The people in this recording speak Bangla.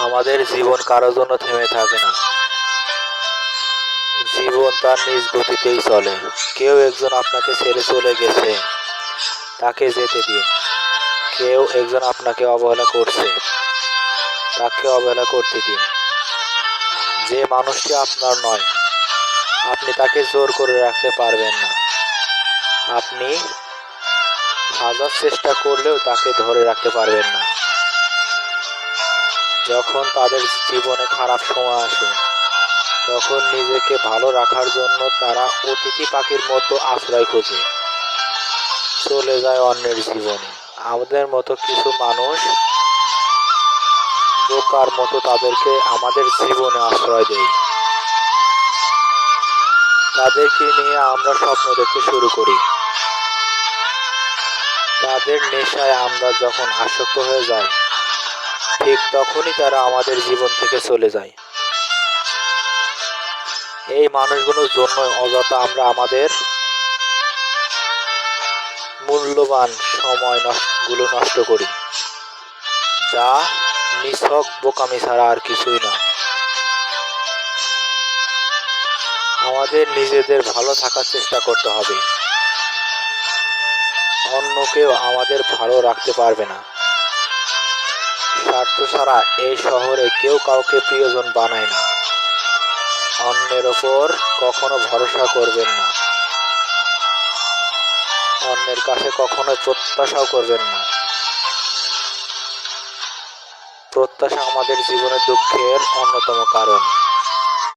আমাদের জীবন কারোর জন্য থেমে থাকে না। জীবন তার নিজ গতিতেই চলে। কেউ একজন আপনাকে ছেড়ে চলে গেছে, তাকে যেতে দিন। কেউ একজন আপনাকে অবহেলা করছে, তাকে অবহেলা করতে দিন। যে মানুষটি আপনার নয়, আপনি তাকে জোর করে রাখতে পারবেন না। আপনি হাজার চেষ্টা করলেও তাকে ধরে রাখতে পারবেন না। যখন তাদের জীবনে খারাপ সময় আসে, তখন নিজেকে ভালো রাখার জন্য তারা অতিথি পাখির মতো আশ্রয় খোঁজে, চলে যায় অন্যের জীবনে। আমাদের মতো কিছু মানুষ বোকার মতো তাদেরকে আমাদের জীবনে আশ্রয় দেয়। তাদেরকে নিয়ে আমরা স্বপ্ন দেখতে শুরু করি। তাদের নেশায় আমরা যখন আসক্ত হয়ে যাই, ঠিক তখনই তারা আমাদের জীবন থেকে চলে যায়। এই মানুষগুলোর জন্য অযথা আমরা আমাদের মূল্যবান সময় নষ্ট করি, যা নিছক বোকামি ছাড়া আর কিছুই না। আমাদের নিজেদের ভালো থাকার চেষ্টা করতে হবে। অন্য কেউ আমাদের ভালো রাখতে পারবে না। স্বার্থ ছাড়া এই শহরে কেউ কাউকে প্রিয়জন বানায় না। অন্যের ওপর কখনো ভরসা করবেন না। অন্যের কাছে কখনো প্রত্যাশাও করবেন না। প্রত্যাশা আমাদের জীবনের দুঃখের অন্যতম কারণ।